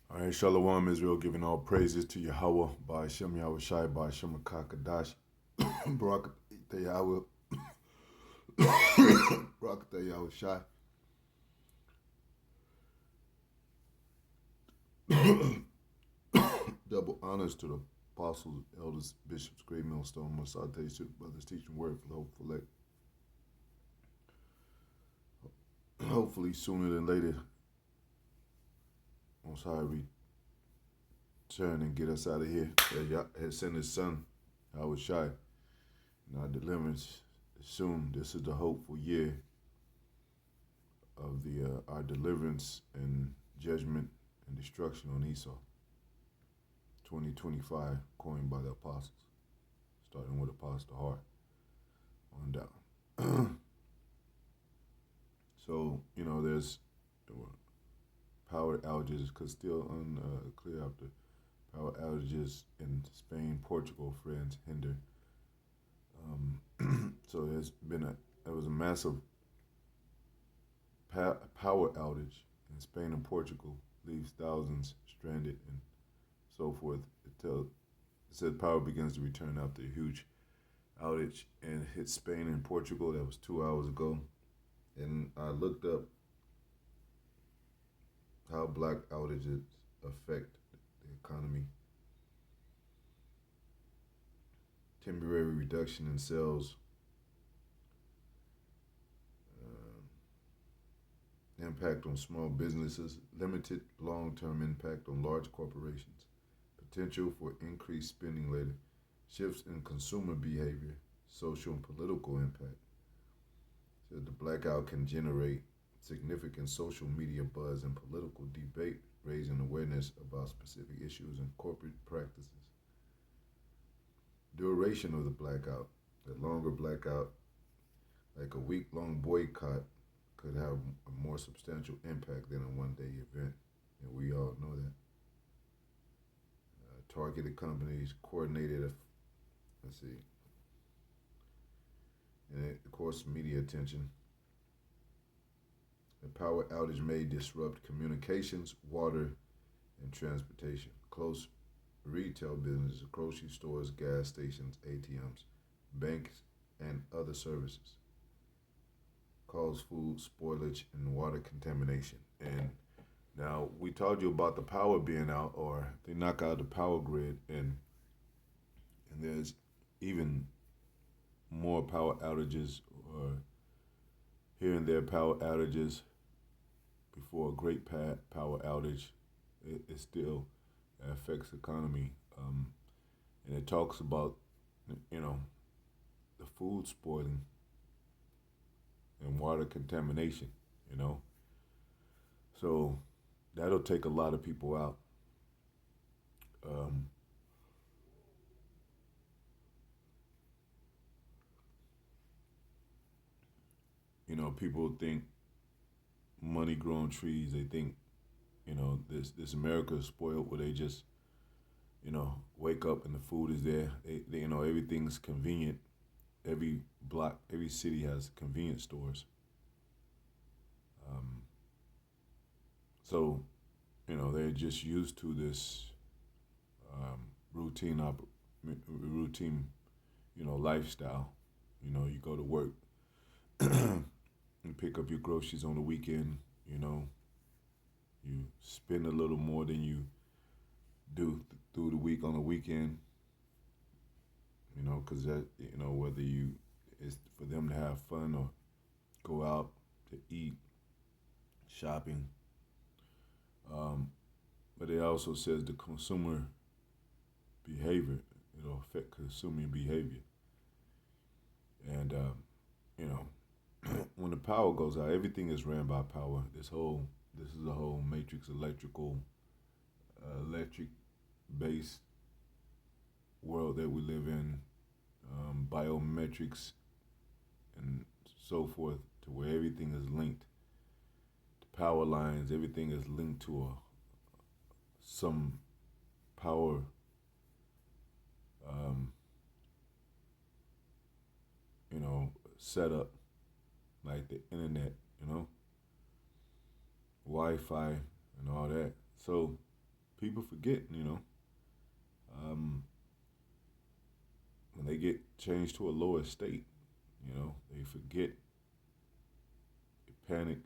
All right, Shalom Israel, giving all praises to Yahweh by Hashem Yahweh Shai by Hashem Kakadash, Barak Yahweh, Barak Yahweh Shai. Double honors to the apostles, elders, bishops, great millstone, Masate, brothers teaching word for the hopeful elect. Hopefully, sooner than later, Most High return and get us out of here. Yah has sent His Son, Yahweh Shai, and our deliverance is soon. This is the hopeful year of our deliverance and judgment and destruction on Esau. 2025, coined by the apostles, starting with Apostle Hart on down. So, there's power outages, because still unclear after power outages in Spain, Portugal, France, hinder. So there was a massive power outage in Spain and Portugal, leaves thousands stranded and so forth. It says power begins to return after a huge outage and hit Spain and Portugal. That was 2 hours ago. And I looked up how black outages affect the economy. Temporary reduction in sales, impact on small businesses, limited long-term impact on large corporations, potential for increased spending later, shifts in consumer behavior, social and political impact. So the blackout can generate significant social media buzz and political debate, raising awareness about specific issues and corporate practices. Duration of the blackout. The longer blackout, like a week-long boycott, could have a more substantial impact than a one-day event, and we all know that. Targeted companies, coordinated, and of course, media attention. The power outage may disrupt communications, water, and transportation. Close retail businesses, grocery stores, gas stations, ATMs, banks, and other services. Cause food spoilage and water contamination. And now we told you about the power being out, or they knock out the power grid, and there's even more power outages, or here and there power outages before a great power outage. It still affects the economy, and it talks about the food spoiling and water contamination. So that'll take a lot of people out. People think money growing trees. They think, this America is spoiled, where they just, wake up and the food is there. They everything's convenient. Every block, every city has convenience stores. So, they're just used to this routine, lifestyle. You go to work and pick up your groceries on the weekend. You spend a little more than you do through the week on the weekend. Because that, whether it's for them to have fun or go out to eat, shopping. But it also says the consumer behavior. It'll affect consumer behavior. And, when the power goes out, everything is ran by power. This is a whole matrix electric-based world that we live in, biometrics and so forth, to where everything is linked. The power lines, everything is linked to some power setup, like the internet, Wi-Fi and all that. So people forget, when they get changed to a lower state, they forget, they panic,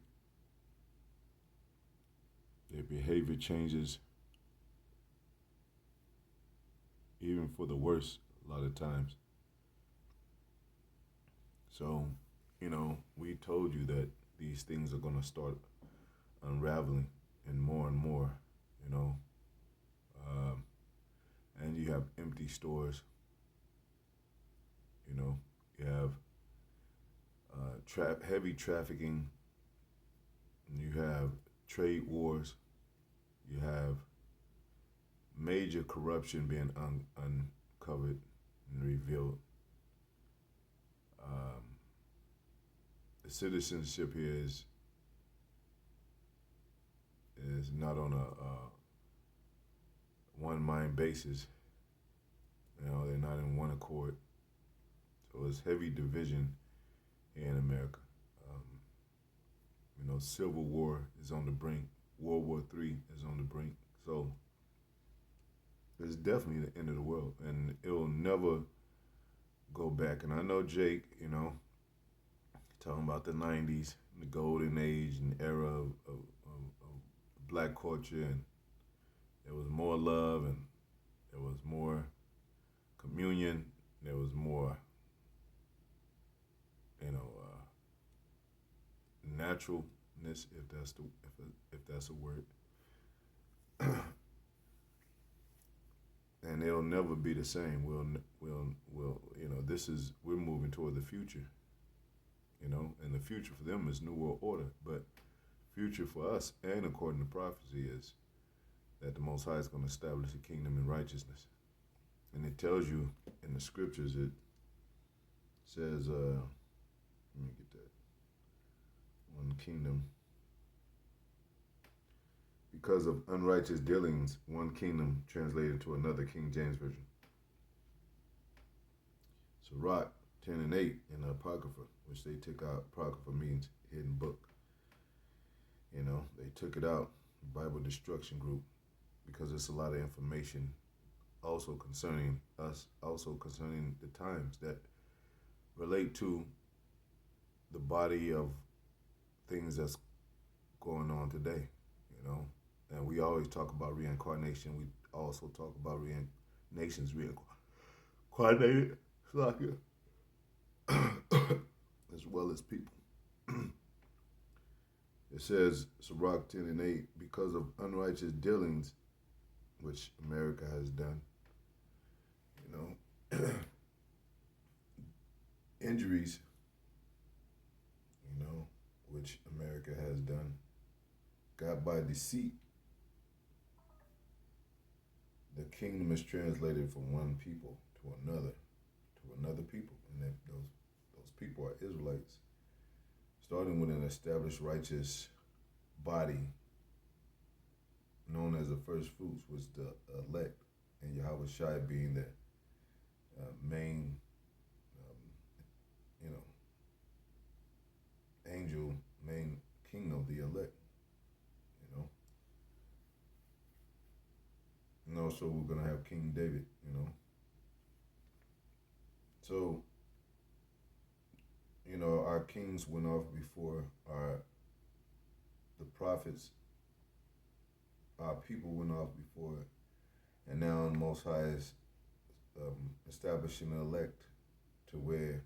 their behavior changes, even for the worse, a lot of times. So, we told you that these things are going to start unraveling and more, you know. Um, and you have empty stores, you have heavy trafficking, you have trade wars, you have major corruption being uncovered and revealed. Um, the citizenship here is not on a one mind basis. They're not in one accord. So it's heavy division here in America. Civil war is on the brink. World War III is on the brink. So it's definitely the end of the world, and it'll never go back. And I know Jake, talking about the '90s, the golden age and era of black culture, and there was more love, and there was more communion, there was more, naturalness, if that's a word. And it'll never be the same. We're moving toward the future, and the future for them is New World Order, but future for us, and according to prophecy, is that the Most High is going to establish a kingdom in righteousness. And it tells you in the scriptures, it says, let me get that, one kingdom. Because of unrighteous dealings, one kingdom translated to another, King James Version. Sirach 10 and 8 in the Apocrypha, which they took out. Apocrypha means hidden book. They took it out, Bible Destruction Group, because it's a lot of information also concerning us, also concerning the times that relate to the body of things that's going on today, And we always talk about reincarnation. We also talk about nations reincarnated, as well as people. It says, Sirach 10 and 8, because of unrighteous dealings, which America has done, injuries, which America has done, got by deceit, the kingdom is translated from one people to another people, and those people are Israelites, starting with an established righteous body known as the first fruits, was the elect, and Yahweh Shai being the main, angel, main king of the elect, And also we're going to have King David, So, our kings went off before the prophets, our people went off before, and now the Most High is establishing an elect to where,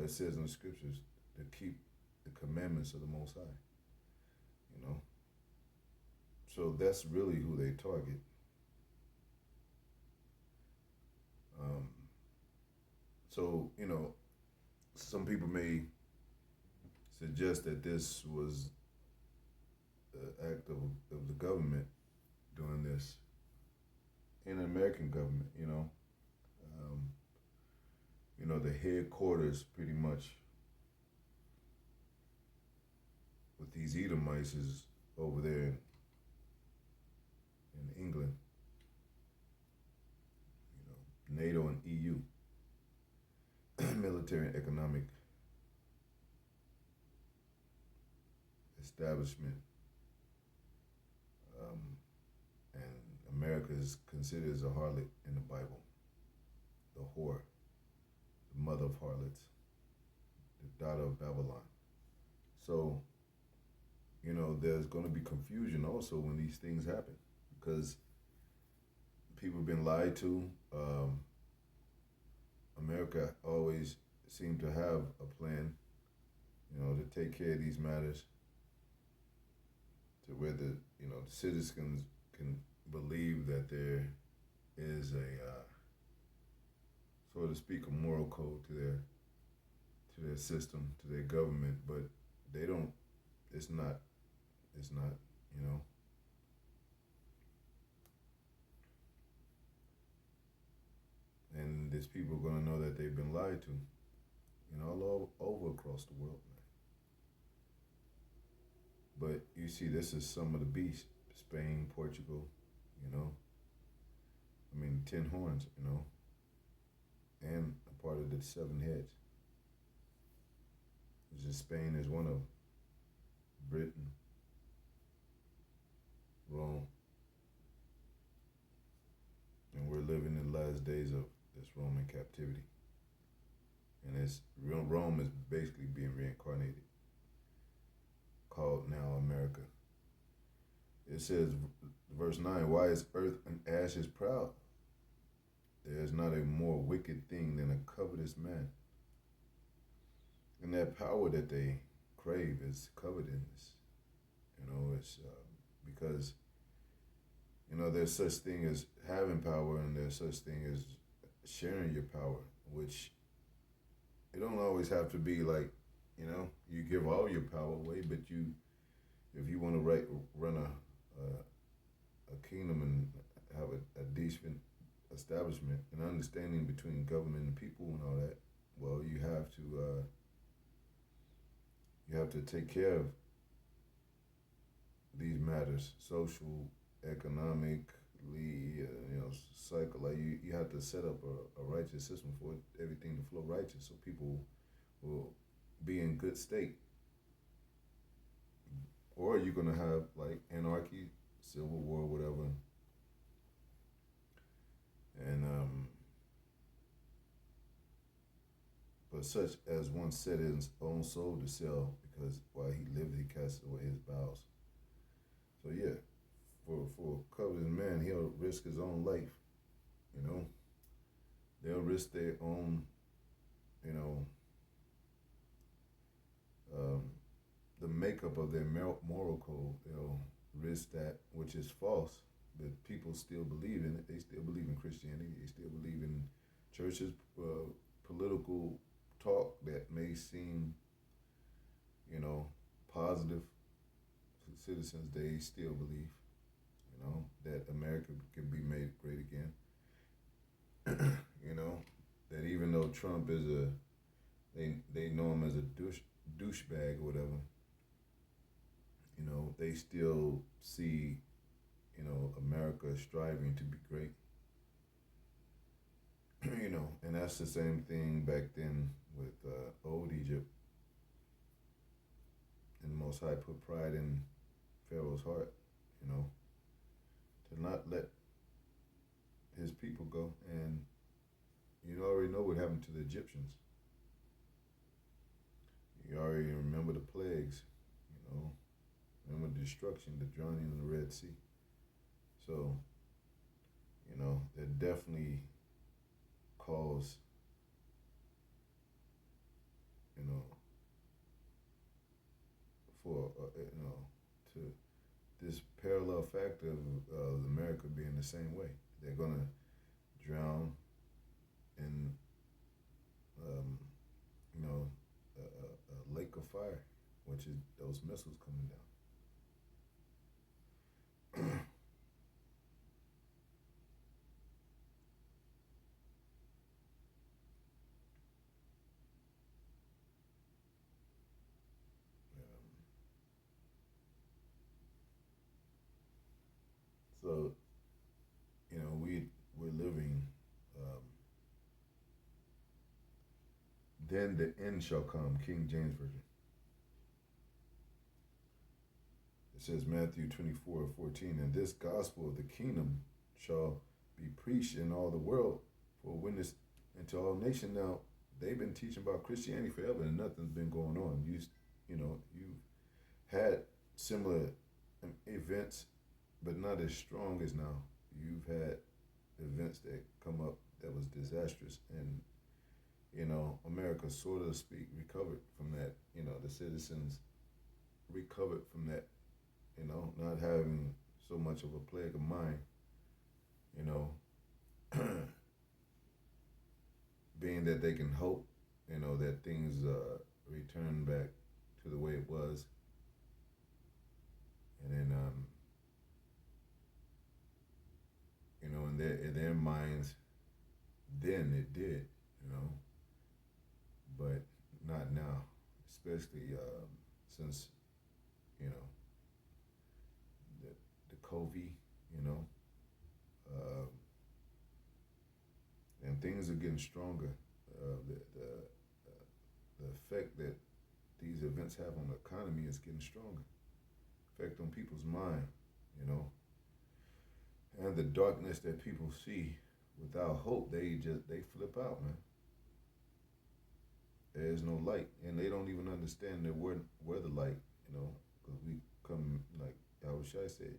it says in the scriptures to keep the commandments of the Most High, So that's really who they target. So, some people may suggest that this was an act of the government doing this, in the American government, the headquarters pretty much with these Edomites is over there in England, NATO and EU, military and economic establishment, America is considered as a harlot in the Bible, the whore, the mother of harlots, the daughter of Babylon. So, there's going to be confusion also when these things happen because people have been lied to. America always seemed to have a plan, to take care of these matters to where the citizens can believe that there is a so to speak a moral code to their system, to their government, but they don't. It's not. You know. And these people are going to know that they've been lied to, all over across the world, man. But you see, this is some of the beasts: Spain, Portugal, you know. I mean, 10 horns, and a part of the 7 heads. It's just Spain is one of them. Britain, Rome, and we're living in the last days of this Roman captivity. And Rome is basically being reincarnated, called now America. It says, verse 9, why is earth and ashes proud? There is not a more wicked thing than a covetous man. And that power that they crave is covetousness. It's because, there's such thing as having power and there's such thing as sharing your power, which it don't always have to be like, you give all your power away, but if you want to run a kingdom and have a decent establishment and understanding between government and people and all that, well, you have to take care of these matters, social, economically, cycle. Like you have to set up a righteous system for everything to flow righteous, so people will be in good state. Or you're gonna have like anarchy, civil war, whatever, and but such as one set his own soul to sell, because while he lived he cast away his bowels. So yeah, for a covetous man, he'll risk his own life. They'll risk their own, the makeup of their moral code. They'll risk that, which is false, but people still believe in it. They still believe in Christianity. They still believe in churches, political talk that may seem, positive to citizens. They still believe, that America can be made great again. That even though Trump is they know him as a douchebag or whatever, they still see, America striving to be great. And that's the same thing back then with old Egypt. And the Most High put pride in Pharaoh's heart, to not let his people go. And you already know what happened to the Egyptians. You already remember the plagues, remember the destruction, the drowning in the Red Sea. So, that definitely calls, for, to this parallel factor of America being the same way. They're going to drown in, a lake of fire, which is those missiles coming down. So, we're living. Then the end shall come, King James Version. It says Matthew 24:14, and this gospel of the kingdom shall be preached in all the world for a witness into all nations. Now, they've been teaching about Christianity forever, and nothing's been going on. You've had similar events, but not as strong as now. You've had events that come up that was disastrous, and America, sort of speak, recovered from that. The citizens recovered from that. Not having so much of a plague of mind. You know, being that they can hope. That things return back to the way it was, and then in their minds, then it did. But not now, especially since you know the COVID, you know, uh, and things are getting stronger. The effect that these events have on the economy is getting stronger. Effect on people's mind, you know, and the darkness that people see without hope, they flip out, man. There is no light, and they don't even understand that we're the light, because we come, like Yahweh Shai said,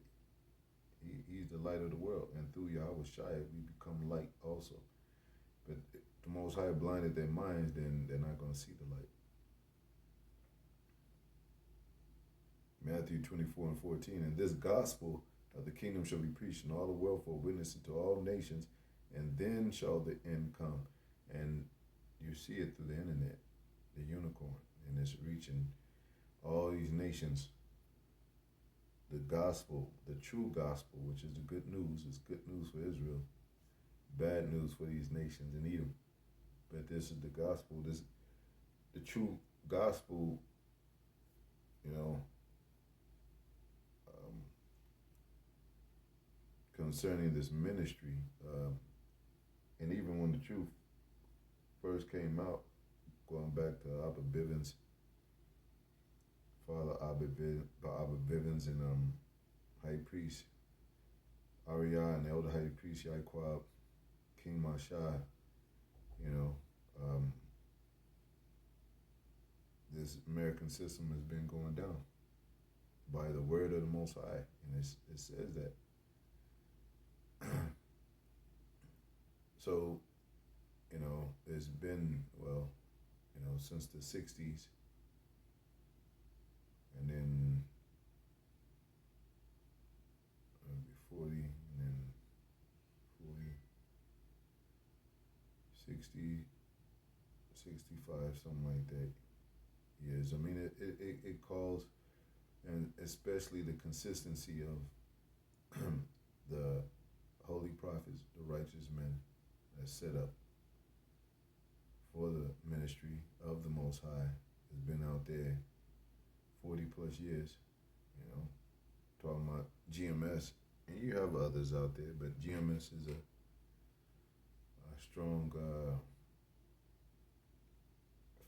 he's the light of the world, and through Yahweh Shai we become light also. But the Most High blinded their minds, then they're not going to see the light. Matthew 24:14, and this gospel of the kingdom shall be preached in all the world for a witness to all nations, and then shall the end come. And you see it through the internet, the unicorn, and it's reaching all these nations. The gospel, the true gospel, which is the good news, is good news for Israel, bad news for these nations in Edom. But this is the gospel. This, the true gospel, concerning this ministry. And even when the truth first came out, going back to Abba Bivens, Father Abba Bivens, and High Priest Ariah, and Elder High Priest Yaquab, King Mashai, this American system has been going down by the word of the Most High, and it says that. So, it's been, since the 60s, and then 40, and then 40, 60, 65, something like that years. I mean, it calls, and especially the consistency of the holy prophets, the righteous men that set up for the ministry of the Most High has been out there 40 plus years, talking about GMS, and you have others out there, but GMS is a strong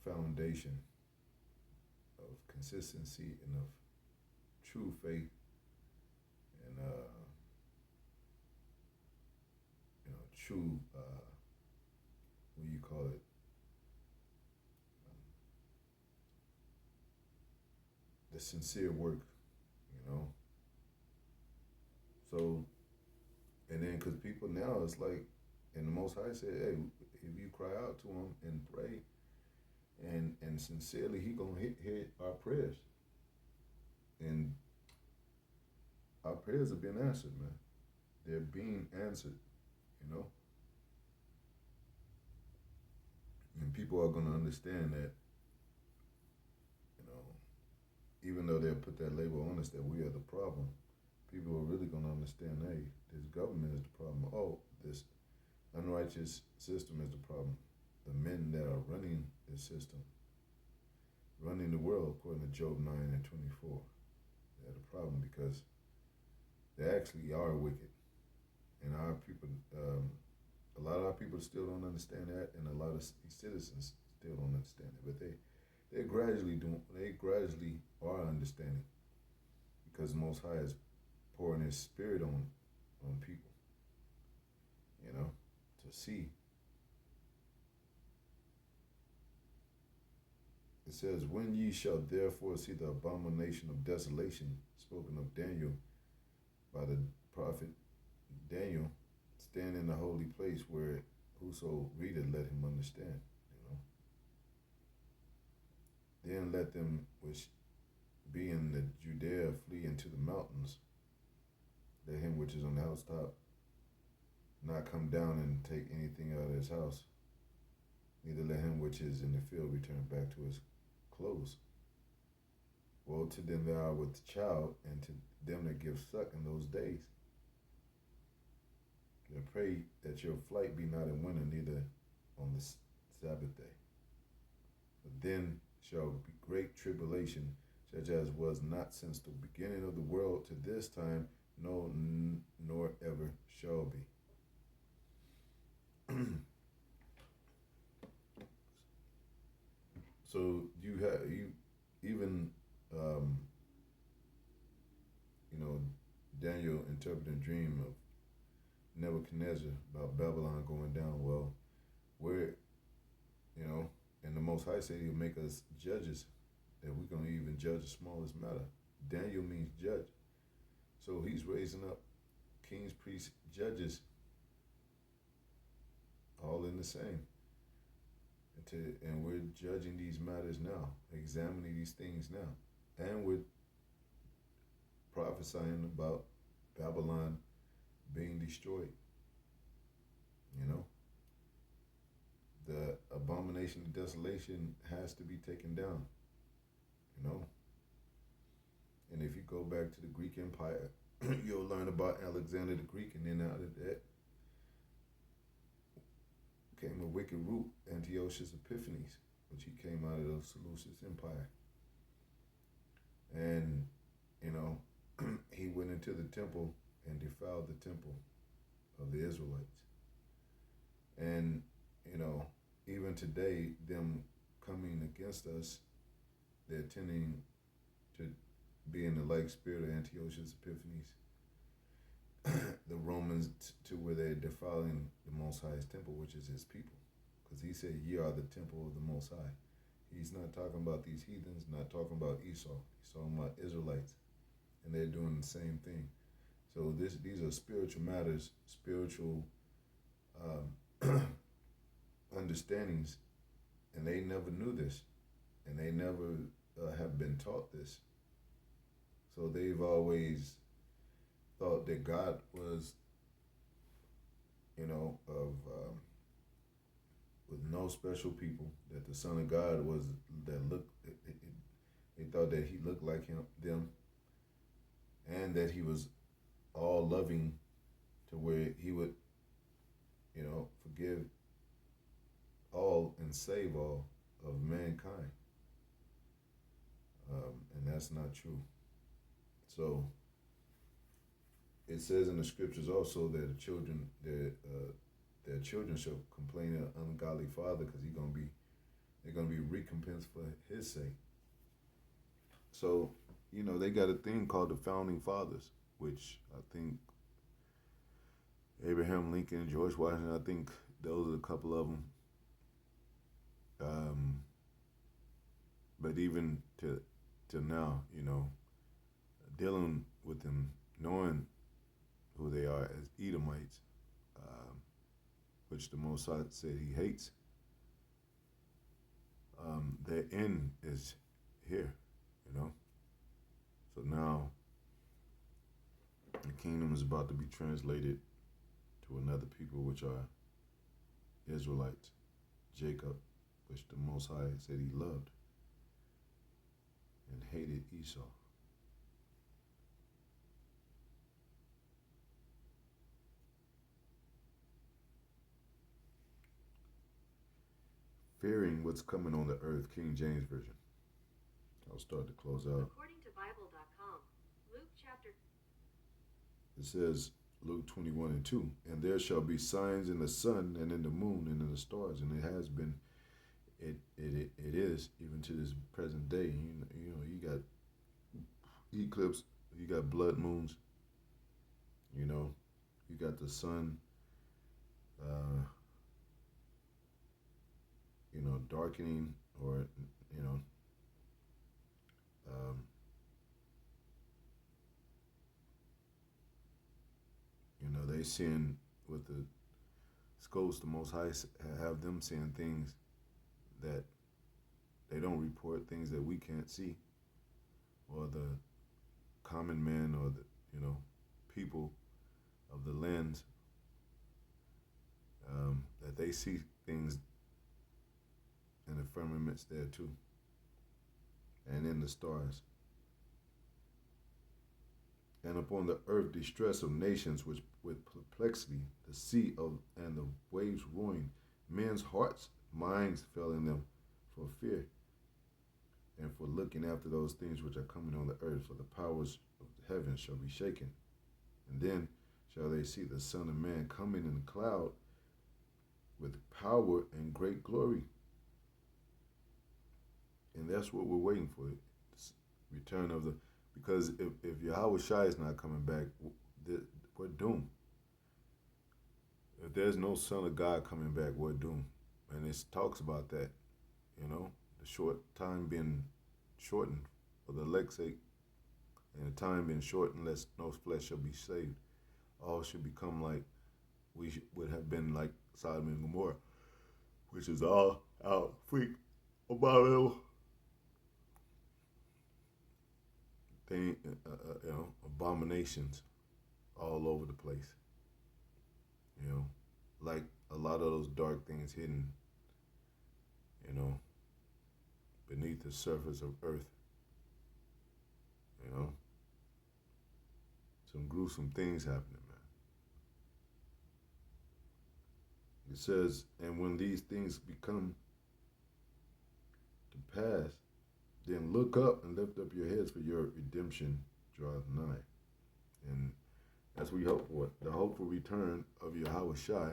foundation of consistency and of true faith and true what do you call it, the sincere work, so, and then because people now, it's like, and the Most High said, hey, if you cry out to him and pray and sincerely, he gonna hear our prayers, and our prayers have been answered, man. They're being answered, and people are gonna understand that, even though they'll put that label on us that we are the problem, people are really gonna understand, hey, this government is the problem. Oh, this unrighteous system is the problem. The men that are running this system, running the world, according to Job 9:24, they're the problem because they actually are wicked. And our people, a lot of our people still don't understand that, and a lot of citizens still don't understand it. But they gradually are understanding, because the Most High is pouring His Spirit on people. to see. It says, when ye shall therefore see the abomination of desolation spoken of Daniel by the prophet Daniel, stand in the holy place where whoso readeth let him understand. Then let them which be in the Judea flee into the mountains. Let him which is on the housetop not come down and take anything out of his house. Neither let him which is in the field return back to his clothes. Woe to them that are with child, and to them that give suck in those days. I pray that your flight be not in winter, neither on the Sabbath day. But then shall be great tribulation, such as was not since the beginning of the world to this time, no, nor ever shall be. So you even Daniel interpreted a dream of Nebuchadnezzar about Babylon going down. Well, where and the Most High said He'll make us judges, that we're gonna even judge the smallest matter. Daniel means judge, so He's raising up kings, priests, judges, all in the same. And we're judging these matters now, examining these things now, and we're prophesying about Babylon being destroyed. The abomination of desolation has to be taken down. And if you go back to the Greek Empire, you'll learn about Alexander the Greek, and then out of that came a wicked root, Antiochus Epiphanes, which he came out of the Seleucid Empire. And, he went into the temple and defiled the temple of the Israelites. And, even today, them coming against us, they're tending to be in the like spirit of Antiochus Epiphanes, the Romans, to where they're defiling the Most High's temple, which is His people. Because He said, ye are the temple of the Most High. He's not talking about these heathens, not talking about Esau. He's talking about Israelites. And they're doing the same thing. So these are spiritual matters, spiritual understandings, and they never knew this, and they never have been taught this. So they've always thought that God was, with no special people, that the Son of God was they thought that He looked like them, and that He was all loving, to where He would, forgive all and save all of mankind. And that's not true. So it says in the scriptures also that their children shall complain of an ungodly father, because they're gonna be recompensed for his sake. So, they got a thing called the Founding Fathers, which I think Abraham Lincoln, George Washington, I think those are a couple of them. But even to now, dealing with them, knowing who they are as Edomites, which the Most High said He hates, their end is here, So now the kingdom is about to be translated to another people, which are Israelites, Jacob, which the Most High said He loved and hated Esau. Fearing what's coming on the earth, King James Version. I'll start to close out. According to Bible.com, Luke chapter. It says, Luke 21:2, and there shall be signs in the sun and in the moon and in the stars, and it has been, it is even to this present day. You got eclipse, you got blood moons, you got the sun uh, darkening, or you know, um, they seeing with the scopes. The Most High have them seeing things that they don't report, things that we can't see, or the common man, or the people of the lands, that they see things in the firmaments there too, and in the stars. And upon the earth distress of nations, which with perplexity, the sea of and the waves roaring, men's hearts, minds fell in them for fear, and for looking after those things which are coming on the earth, for the powers of the heavens shall be shaken. And then shall they see the Son of Man coming in a cloud with power and great glory. And that's what we're waiting for, this return of the, because if Yahweh Shai is not coming back, we're doomed. If there's no Son of God coming back, we're doomed. And it talks about that, the short time being shortened for the elect's sake, and the time being shortened, lest no flesh shall be saved. All should become like we would have been, like Sodom and Gomorrah, which is all out freak abominable thing, abominations all over the place. Like a lot of those dark things hidden, beneath the surface of earth. Some gruesome things happening, man. It says, and when these things become to pass, then look up and lift up your heads, for your redemption draweth nigh. And as we hope for it, the hopeful return of Yahweh Shai,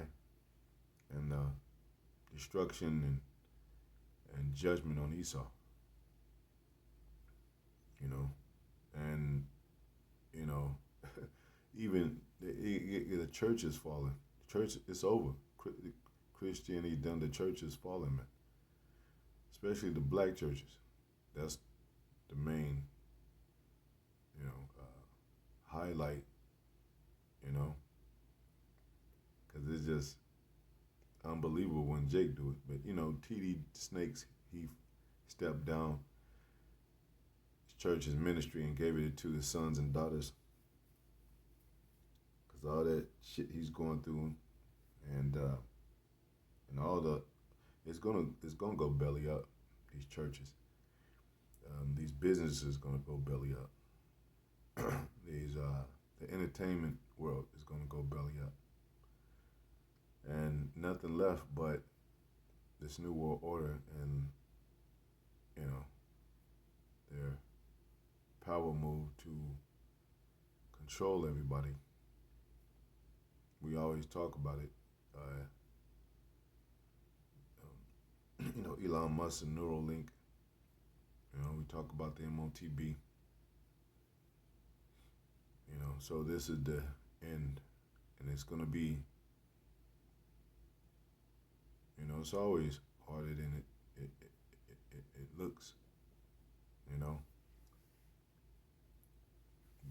and destruction and judgment on Esau. And even the church is falling. The church, it's over. Christianity done. The church is falling, man. Especially the black churches. That's the main, highlight. Because it's just unbelievable when Jake do it. But T.D. Snakes, he stepped down his church's ministry and gave it to his sons and daughters. Because all that shit he's going through, and all the, it's gonna go belly up. These churches, these businesses gonna go belly up. The entertainment world is gonna go belly up, and nothing left but this new world order and their power move to control everybody. We always talk about it. Elon Musk and Neuralink. We talk about the MOTB. So this is the end, and it's gonna be. It's always harder than it looks.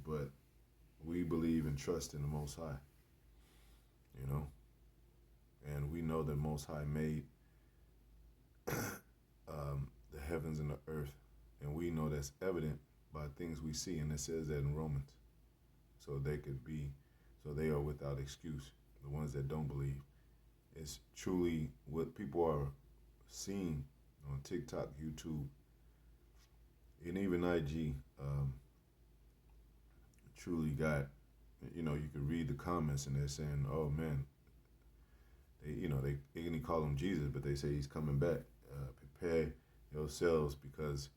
But we believe and trust in the Most High. And we know that Most High made the heavens and the earth, and we know that's evident by things we see, and it says that in Romans. So they are without excuse. The ones that don't believe, it's truly what people are seeing on TikTok, YouTube, and even IG. Truly got, you could read the comments, and they're saying, "Oh man." They call him Jesus, but they say he's coming back. Prepare yourselves, because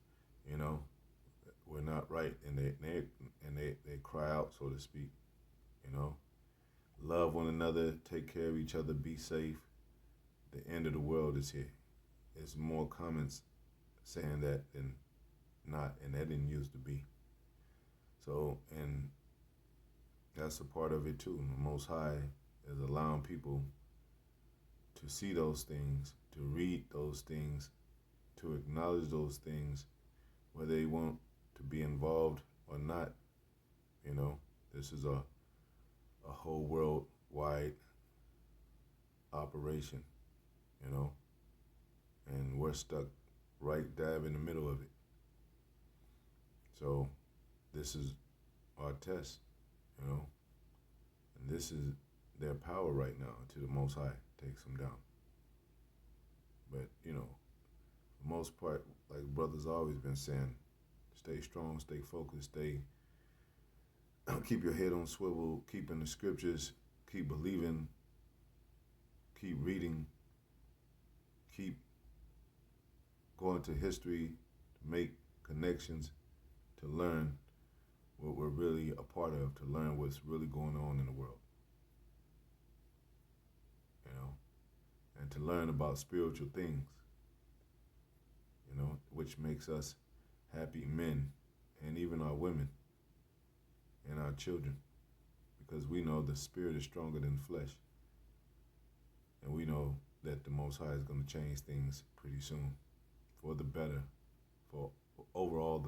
we're not right, and they cry out, so to speak. Love one another, take care of each other, be safe. The end of the world is here. There's more comments saying that than not, and that didn't used to be. So, and that's a part of it too. The Most High is allowing people to see those things, to read those things, to acknowledge those things, whether they want to be involved or not. You know, this is a whole worldwide operation, you know, and we're stuck right dab in the middle of it. So this is our test, you know, and this is their power right now until the Most High takes them down. But, you know, for the most part, like brothers always been saying, stay strong, stay focused, stay keep your head on swivel, keep in the scriptures, keep believing, keep reading, keep going to history to make connections, to learn what we're really a part of, to learn what's really going on in the world. You know, and to learn about spiritual things, you know, which makes us happy men and even our women and our children, because we know the spirit is stronger than the flesh, and we know that the Most High is going to change things pretty soon for the better, for overall the